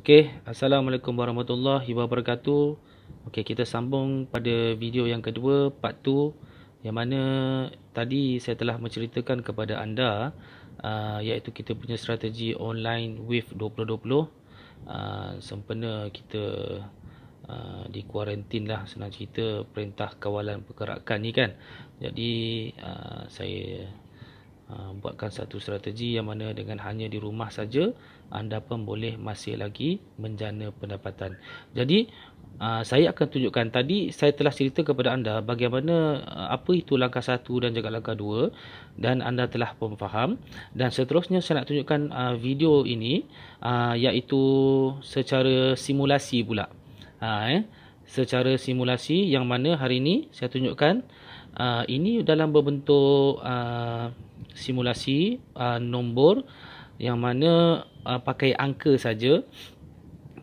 Okey, Assalamualaikum warahmatullahi wabarakatuh. Okey, kita sambung pada video yang kedua, part 2, yang mana tadi saya telah menceritakan kepada anda iaitu kita punya strategi online WIF 2020. Sempena kita di kuarantin lah, senang cerita, perintah kawalan pergerakan ni kan. Jadi saya buatkan satu strategi yang mana dengan hanya di rumah saja anda pun boleh masih lagi menjana pendapatan. Jadi saya akan tunjukkan, tadi saya telah cerita kepada anda bagaimana apa itu langkah 1 dan juga langkah 2, dan anda telah pun faham. Dan seterusnya saya nak tunjukkan video ini iaitu secara simulasi pula. Secara simulasi yang mana hari ini saya tunjukkan ini dalam berbentuk simulasi nombor yang mana pakai angka saja.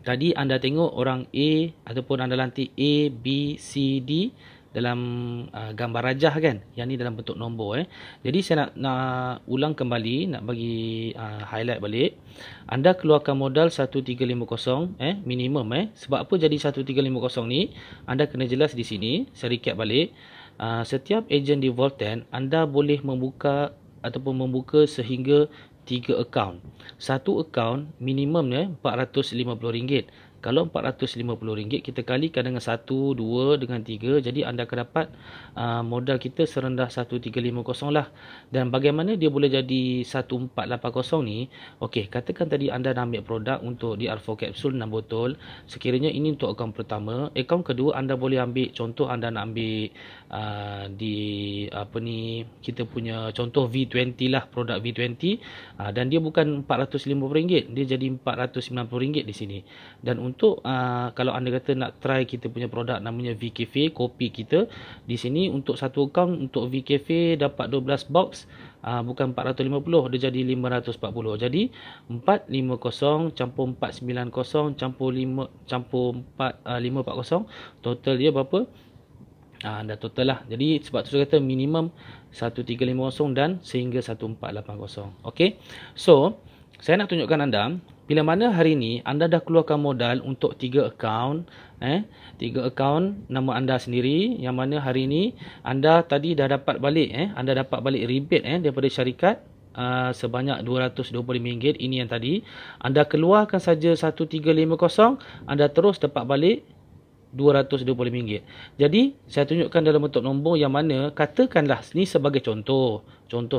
Tadi anda tengok orang A ataupun anda lantik A, B, C, D dalam gambar rajah kan. Yang ni dalam bentuk nombor. Jadi saya nak ulang kembali, nak bagi highlight balik. Anda keluarkan modal 1350 minimum. Sebab apa jadi 1350 ni? Anda kena jelas di sini. Saya recap balik. Setiap ejen di Vault10 anda boleh membuka ataupun membuka sehingga 3 akaun. Satu akaun minimumnya RM450. Kalau RM450 kita kalikan dengan 1, 2 dengan 3, jadi anda akan dapat modal kita serendah 1350 lah. Dan bagaimana dia boleh jadi 1480 ni? Okey, katakan tadi anda nak ambil produk untuk DR4 kapsul 6 botol. Sekiranya ini untuk akaun pertama. Akaun kedua anda boleh ambil, contoh anda nak ambil di kita punya contoh V20 lah, produk V20, dan dia bukan RM450, dia jadi RM490 di sini. Dan untuk kalau anda kata nak try kita punya produk namanya VCafe, kopi kita di sini, untuk satu akaun untuk VCafe dapat 12 box, bukan 450, dia jadi 540. Jadi 450 campur 490 campur 540, total dia berapa? Dah total lah. Jadi sebab tu saya kata minimum 1350 dan sehingga 1480. Okey. So, saya nak tunjukkan anda bila mana hari ni anda dah keluarkan modal untuk 3 akaun, 3 akaun nama anda sendiri, yang mana hari ni anda tadi dah dapat balik anda dapat balik rebate daripada syarikat sebanyak RM225. Ini yang tadi anda keluarkan saja 1350, anda terus dapat balik RM225. Jadi saya tunjukkan dalam bentuk nombor yang mana, katakanlah ni sebagai contoh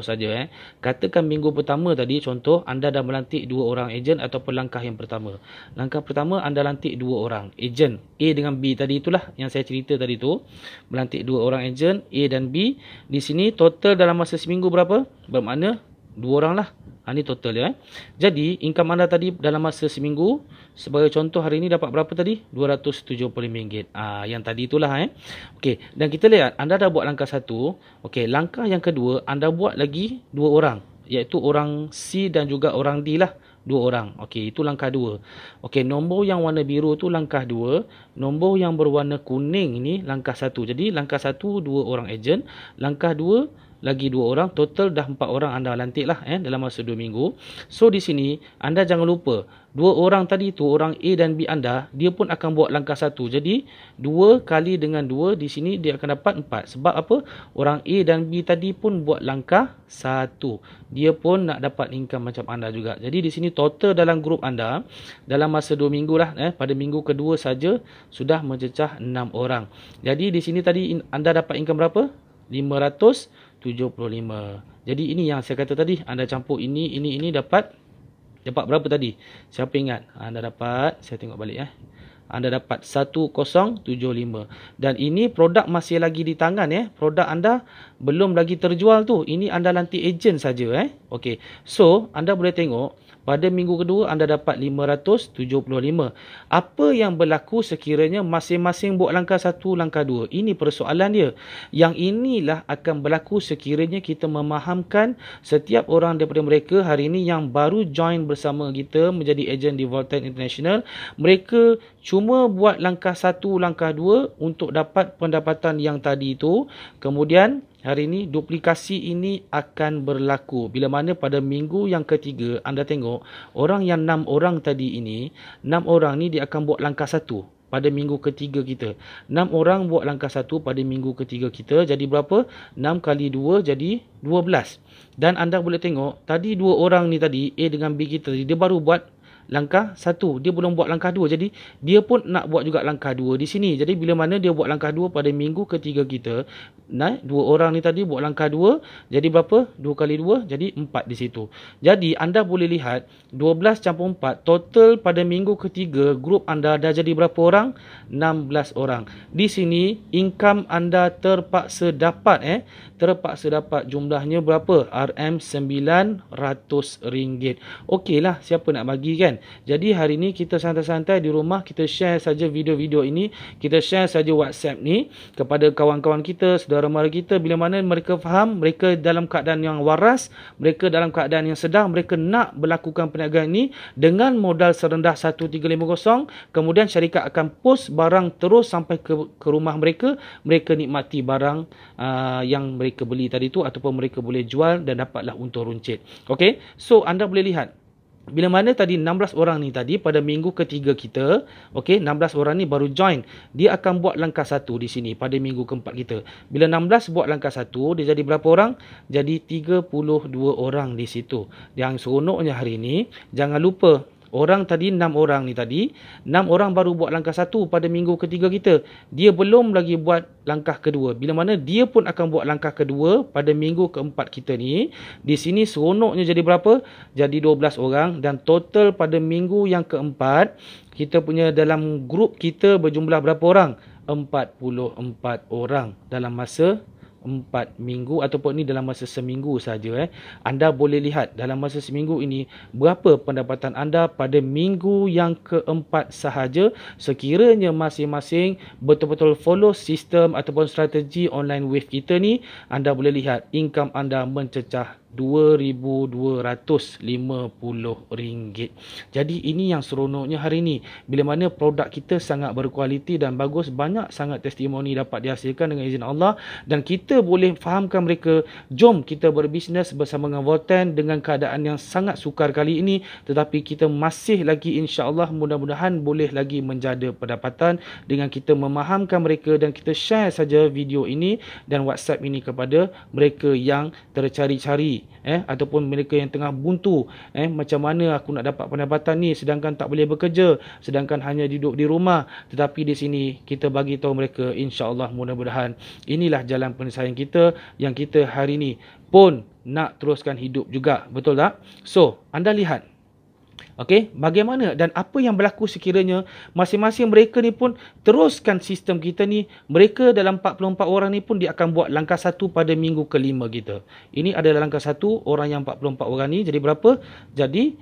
saja. Katakan minggu pertama tadi, contoh anda dah melantik 2 orang ejen ataupun langkah yang pertama. Langkah pertama anda lantik 2 orang ejen A dengan B tadi, itulah yang saya cerita tadi tu. Melantik 2 orang ejen A dan B. Di sini total dalam masa seminggu berapa? Bermakna 2 orang lah. Ini total ya. Jadi income anda tadi dalam masa seminggu, sebagai contoh hari ini dapat berapa tadi? RM275. Yang tadi itulah Okey, dan kita lihat anda dah buat langkah 1. Okey, langkah yang kedua anda buat lagi 2 orang, iaitu orang C dan juga orang D lah. 2 orang. Okey, itu langkah 2. Okey, nombor yang warna biru tu langkah 2. Nombor yang berwarna kuning ini langkah 1. Jadi langkah 1 2 orang ejen, langkah 2 lagi 2 orang, total dah 4 orang anda lantik lah dalam masa 2 minggu. So di sini anda jangan lupa 2 orang tadi tu, orang A dan B anda, dia pun akan buat langkah 1. Jadi 2 kali dengan 2 di sini dia akan dapat 4. Sebab apa? Orang A dan B tadi pun buat langkah 1. Dia pun nak dapat income macam anda juga. Jadi di sini total dalam grup anda dalam masa 2 minggu lah, pada minggu kedua saja sudah mencecah 6 orang. Jadi di sini tadi anda dapat income berapa? 575. Jadi ini yang saya kata tadi, anda campur ini dapat berapa tadi? Siapa ingat? Anda dapat, saya tengok balik anda dapat 1075. Dan ini produk masih lagi di tangan produk anda belum lagi terjual tu. Ini anda lantik ejen saja Okey. So, anda boleh tengok pada minggu kedua anda dapat 575. Apa yang berlaku sekiranya masing-masing buat langkah 1, langkah 2? Ini persoalan dia. Yang inilah akan berlaku sekiranya kita memahamkan setiap orang daripada mereka hari ini yang baru join bersama kita menjadi ejen di Vault10 International. Mereka cuma buat langkah 1, langkah 2 untuk dapat pendapatan yang tadi itu. Kemudian hari ini duplikasi ini akan berlaku. Bila mana pada minggu yang ketiga, anda tengok orang yang 6 orang tadi ini, 6 orang ni dia akan buat langkah 1 pada minggu ketiga kita. 6 orang buat langkah 1 pada minggu ketiga kita. Jadi berapa? 6 kali 2 jadi 12. Dan anda boleh tengok, tadi 2 orang ni tadi, A dengan B kita, dia baru buat langkah 1. Dia belum buat langkah 2. Jadi, dia pun nak buat juga langkah 2 di sini. Jadi, bila mana dia buat langkah 2 pada minggu ketiga kita, 2 orang ni tadi buat langkah 2. Jadi, berapa? 2 kali 2, jadi 4 di situ. Jadi, anda boleh lihat, 12 campur 4, total pada minggu ketiga, grup anda dah jadi berapa orang? 16 orang. Di sini, income anda terpaksa dapat, terpaksa dapat jumlahnya berapa? RM900. Okeylah, siapa nak bagi kan? Jadi hari ni kita santai-santai di rumah, kita share saja video-video ini, kita share saja WhatsApp ni kepada kawan-kawan kita, saudara mara kita, bila mana mereka faham, mereka dalam keadaan yang waras, mereka dalam keadaan yang sedang, mereka nak melakukan perniagaan ini dengan modal serendah 1350, kemudian syarikat akan post barang terus sampai ke rumah mereka, mereka nikmati barang yang mereka beli tadi tu, ataupun mereka boleh jual dan dapatlah untung runcit. Okey, so anda boleh lihat bila mana tadi 16 orang ni tadi pada minggu ketiga kita, okey, 16 orang ni baru join. Dia akan buat langkah 1 di sini pada minggu keempat kita. Bila 16 buat langkah 1, dia jadi berapa orang? Jadi 32 orang di situ. Yang seronoknya hari ni, jangan lupa orang tadi 6 orang ni tadi, 6 orang baru buat langkah 1 pada minggu ketiga kita. Dia belum lagi buat langkah kedua. Bila mana dia pun akan buat langkah kedua pada minggu keempat kita ni. Di sini seronoknya jadi berapa? Jadi 12 orang, dan total pada minggu yang keempat, kita punya dalam grup kita berjumlah berapa orang? 44 orang dalam masa 4 minggu ataupun ni dalam masa seminggu saja. Anda boleh lihat dalam masa seminggu ini berapa pendapatan anda pada minggu yang keempat sahaja, sekiranya masing-masing betul-betul follow sistem ataupun strategi online wave kita ni. Anda boleh lihat income anda mencecah RM2,250. Jadi ini yang seronoknya hari ini, bila mana produk kita sangat berkualiti dan bagus, banyak sangat testimoni dapat dihasilkan dengan izin Allah, dan kita boleh fahamkan mereka, jom kita berbisnes bersama dengan Volten dengan keadaan yang sangat sukar kali ini, tetapi kita masih lagi insya-Allah mudah-mudahan boleh lagi menjada pendapatan dengan kita memahamkan mereka, dan kita share saja video ini dan WhatsApp ini kepada mereka yang tercari-cari ataupun mereka yang tengah buntu, macam mana aku nak dapat pendapatan ni sedangkan tak boleh bekerja, sedangkan hanya duduk di rumah. Tetapi di sini kita bagi tahu mereka, insya-Allah mudah-mudahan inilah jalan penyelesaian kita yang kita hari ni pun nak teruskan hidup juga, betul tak? So, anda lihat, okey, bagaimana dan apa yang berlaku sekiranya masing-masing mereka ni pun teruskan sistem kita ni. Mereka dalam 44 orang ni pun dia akan buat langkah 1 pada minggu kelima kita. Ini adalah langkah 1 orang yang 44 orang ni. Jadi berapa? Jadi,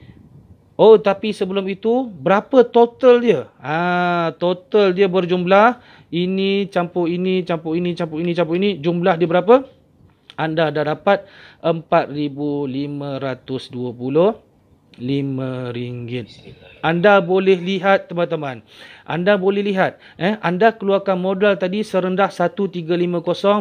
tapi sebelum itu berapa total dia? Total dia berjumlah ini campur ini, campur ini, campur ini, campur ini. Jumlah dia berapa? Anda dah dapat RM4,525. Anda boleh lihat teman-teman. Anda boleh lihat. Anda keluarkan modal tadi serendah 1350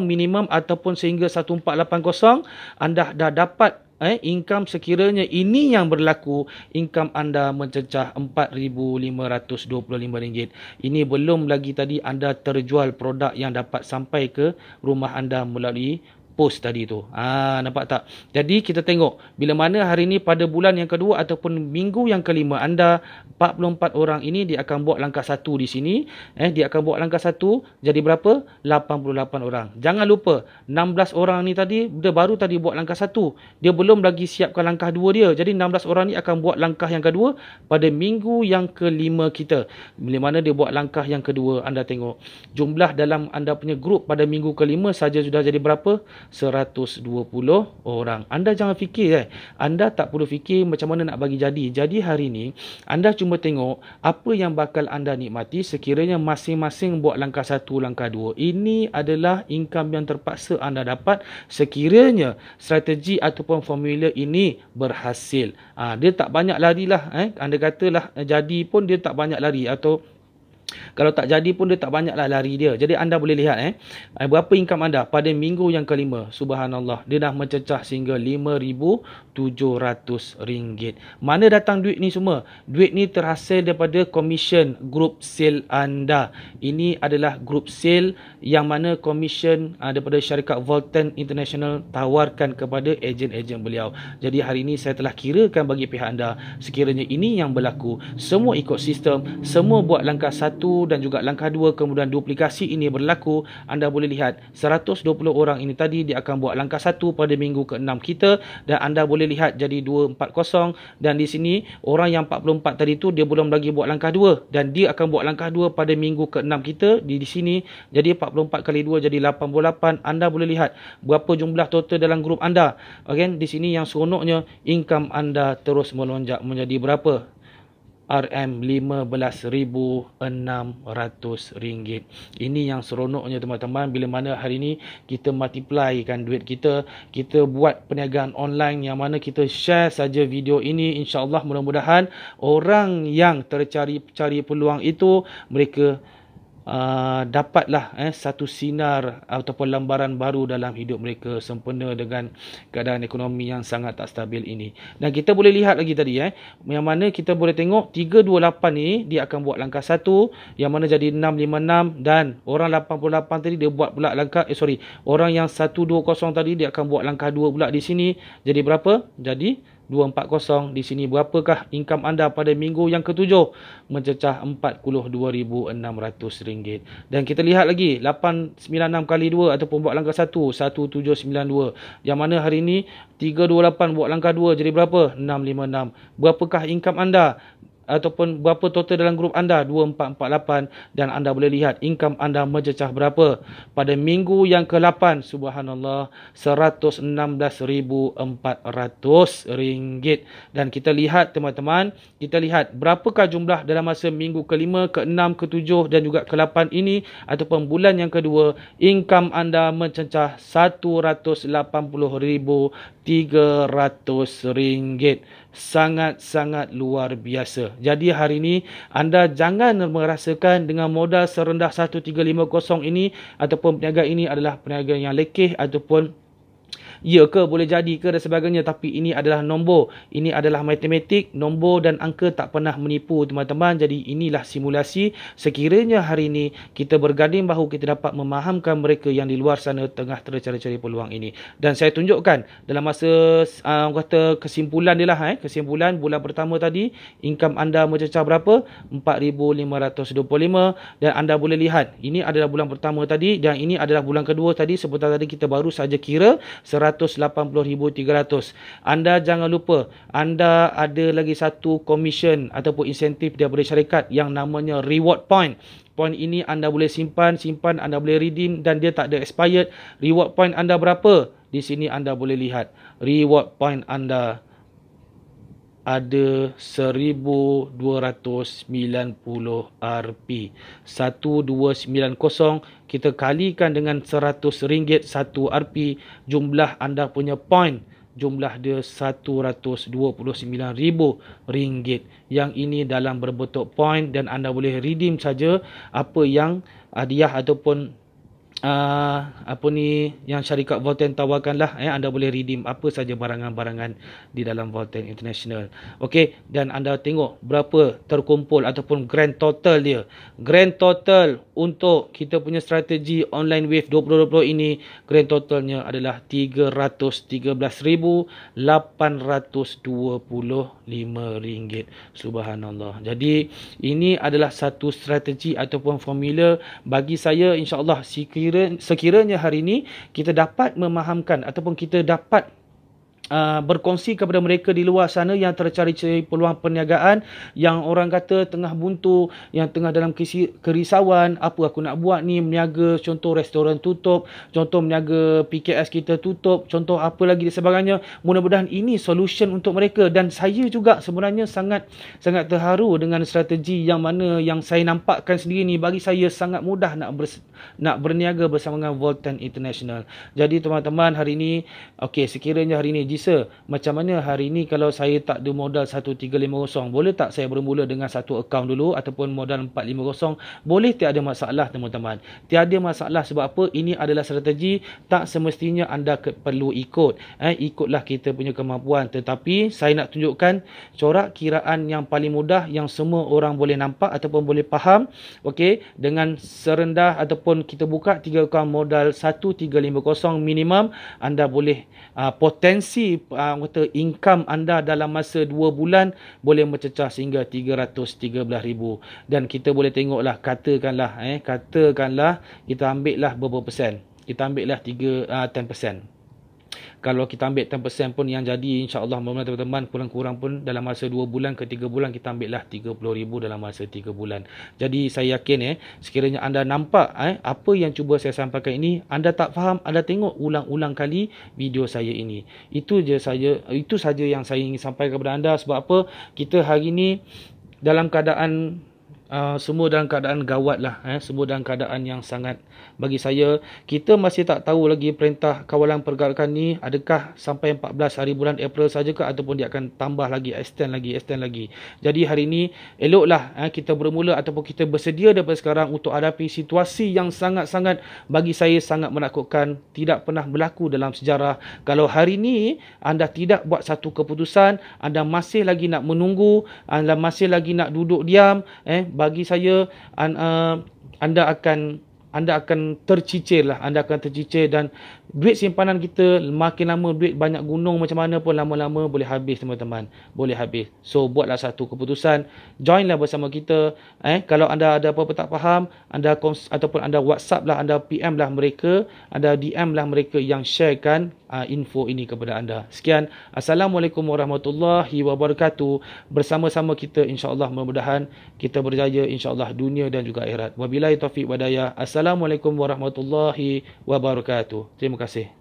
minimum ataupun sehingga 1480. Anda dah dapat income sekiranya ini yang berlaku. Income anda mencecah RM4,525. Ini belum lagi tadi anda terjual produk yang dapat sampai ke rumah anda melalui post tadi tu. Nampak tak? Jadi kita tengok bila mana hari ni pada bulan yang kedua ataupun minggu yang kelima, anda 44 orang ini dia akan buat langkah 1 di sini. Dia akan buat langkah 1 jadi berapa? 88 orang. Jangan lupa 16 orang ni tadi dia baru tadi buat langkah 1. Dia belum lagi siapkan langkah 2 dia. Jadi 16 orang ni akan buat langkah yang kedua pada minggu yang kelima kita. Bila mana dia buat langkah yang kedua, anda tengok jumlah dalam anda punya grup pada minggu kelima saja sudah jadi berapa? 120 orang. Anda jangan fikir anda tak perlu fikir macam mana nak bagi jadi. Jadi hari ni anda cuma tengok apa yang bakal anda nikmati sekiranya masing-masing buat langkah 1, langkah 2. Ini adalah income yang terpaksa anda dapat sekiranya strategi ataupun formula ini berhasil. Dia tak banyak larilah. Anda katalah jadi pun dia tak banyak lari, atau Kalau tak jadi pun dia tak banyaklah lari dia. Jadi anda boleh lihat berapa income anda pada minggu yang kelima. Subhanallah, dia dah mencecah sehingga RM5,700. Mana datang duit ni semua? Duit ni terhasil daripada commission group sale anda. Ini adalah group sale yang mana commission daripada syarikat Volten International tawarkan kepada ejen-ejen beliau. Jadi hari ini saya telah kirakan bagi pihak anda, sekiranya ini yang berlaku, semua ikut sistem, semua buat langkah 1 dan juga langkah 2, kemudian duplikasi ini berlaku, anda boleh lihat 120 orang ini tadi dia akan buat langkah 1 pada minggu ke-6 kita, dan anda boleh lihat jadi 240, dan di sini orang yang 44 tadi tu dia belum lagi buat langkah 2 dan dia akan buat langkah 2 pada minggu ke-6 kita di sini, jadi 44 kali 2 jadi 88. Anda boleh lihat berapa jumlah total dalam grup anda. Di sini yang seronoknya, income anda terus melonjak menjadi berapa? RM15,600. Ini yang seronoknya teman-teman, bila mana hari ini kita multiplykan duit kita, kita buat perniagaan online yang mana kita share saja video ini, insya-Allah mudah-mudahan orang yang tercari peluang itu mereka dapatlah satu sinar ataupun lambaran baru dalam hidup mereka sempena dengan keadaan ekonomi yang sangat tak stabil ini. Dan kita boleh lihat lagi tadi yang mana kita boleh tengok 328 ni dia akan buat langkah 1 yang mana jadi 656, dan orang 88 tadi dia buat pula langkah orang yang 120 tadi dia akan buat langkah 2 pula di sini. Jadi berapa? Jadi 240. Di sini berapakah income anda pada minggu yang ke-7? Mencecah RM42,600. Dan kita lihat lagi 896 kali 2 ataupun buat langkah 1 1792. Yang mana hari ini 328 buat langkah 2 jadi berapa? 656. Berapakah income anda ataupun berapa total dalam grup anda? 2448. Dan anda boleh lihat income anda mencecah berapa pada minggu yang ke-8? Subhanallah, RM116,400. Dan kita lihat teman-teman, kita lihat berapakah jumlah dalam masa minggu ke-5, ke-6, ke-7 dan juga ke-8 ini ataupun bulan yang kedua, income anda mencecah RM180,300. Sangat-sangat luar biasa. Jadi hari ini anda jangan merasakan dengan modal serendah 1350 ini ataupun peniaga ini adalah peniaga yang lekeh ataupun ya ke, boleh jadi ke dan sebagainya, tapi ini adalah nombor, ini adalah matematik, nombor dan angka tak pernah menipu teman-teman. Jadi inilah simulasi. Sekiranya hari ini kita berganding bahu, kita dapat memahamkan mereka yang di luar sana tengah tercari-cari peluang ini. Dan saya tunjukkan dalam masa kata kesimpulan dia lah, kesimpulan bulan pertama tadi income anda mencecah berapa? 4,525. Dan anda boleh lihat ini adalah bulan pertama tadi dan ini adalah bulan kedua tadi. Sebentar tadi kita baru saja kira 180,300. Anda jangan lupa, anda ada lagi satu komisen ataupun insentif daripada syarikat yang namanya reward point. Point ini anda boleh simpan, anda boleh redeem dan dia tak ada expired. Reward point anda berapa? Di sini anda boleh lihat. Reward point anda ada 1,290 Rp. 1,290 kita kalikan dengan RM100 1 Rp, jumlah anda punya point, jumlah dia RM129,000. Yang ini dalam berbentuk point dan anda boleh redeem saja apa yang hadiah ataupun yang syarikat Volten tawarkanlah. Anda boleh redeem apa saja barangan-barangan di dalam Volten International. Okey, dan anda tengok berapa terkumpul ataupun grand total dia. Grand total untuk kita punya strategi online wave 2020 ini, grand totalnya adalah RM313,825. Subhanallah. Jadi ini adalah satu strategi ataupun formula bagi saya, insya-Allah sekiranya hari ini kita dapat memahamkan ataupun kita dapat berkongsi kepada mereka di luar sana yang tercari-cari peluang perniagaan, yang orang kata tengah buntu, yang tengah dalam kerisauan, apa aku nak buat ni, meniaga, contoh restoran tutup, contoh meniaga PKS kita tutup, contoh apa lagi dan sebagainya. Mudah-mudahan ini solution untuk mereka. Dan saya juga sebenarnya sangat terharu dengan strategi yang mana yang saya nampakkan sendiri ni. Bagi saya sangat mudah nak berniaga bersama dengan Volten International. Jadi teman-teman, hari ini okey, sekiranya hari ini Sir, macam mana hari ni kalau saya tak ada modal 1350, boleh tak saya bermula dengan satu akaun dulu ataupun modal 450? Boleh, tiada masalah teman-teman. Tiada masalah sebab apa? Ini adalah strategi, tak semestinya anda perlu ikut. Ikutlah kita punya kemampuan. Tetapi saya nak tunjukkan corak kiraan yang paling mudah yang semua orang boleh nampak ataupun boleh faham. Okey, dengan serendah ataupun kita buka 3 akaun modal 1350 minimum, anda boleh potensi kata income anda dalam masa 2 bulan boleh mencecah sehingga 313,000. Dan kita boleh tengoklah, katakanlah kita ambil lah berapa persen. Kita ambil lah 10%. Kalau kita ambil 10% pun yang jadi insya-Allah teman-teman, kurang-kurang pun dalam masa 2 bulan ke 3 bulan kita ambil lah 30,000 dalam masa 3 bulan. Jadi saya yakin sekiranya anda nampak apa yang cuba saya sampaikan ini, anda tak faham, anda tengok ulang-ulang kali video saya ini. Itu saja yang saya ingin sampaikan kepada anda. Sebab apa? Kita hari ini dalam keadaan semua dalam keadaan gawat lah. Semua dalam keadaan yang sangat, bagi saya, kita masih tak tahu lagi perintah kawalan pergerakan ni adakah sampai 14 hari bulan April saja ke ataupun dia akan tambah lagi, extend lagi. Jadi hari ni eloklah kita bermula ataupun kita bersedia daripada sekarang untuk hadapi situasi yang sangat-sangat, bagi saya sangat menakutkan, tidak pernah berlaku dalam sejarah. Kalau hari ni anda tidak buat satu keputusan, anda masih lagi nak menunggu, anda masih lagi nak duduk diam, bagi saya anda akan tercicir lah. Anda akan tercicir dan duit simpanan kita makin lama, duit banyak gunung macam mana pun lama-lama boleh habis teman-teman. Boleh habis. So buatlah satu keputusan. Joinlah bersama kita. Kalau anda ada apa-apa tak faham, anda ataupun anda WhatsApp lah, anda PM lah mereka, anda DM lah mereka yang sharekan info ini kepada anda. Sekian. Assalamualaikum warahmatullahi wabarakatuh. Bersama-sama kita insya-Allah, mudah-mudahan kita berjaya insya-Allah dunia dan juga akhirat. Wabillahi taufiq wa hidayah. Assalamualaikum warahmatullahi wabarakatuh. Terima kasih.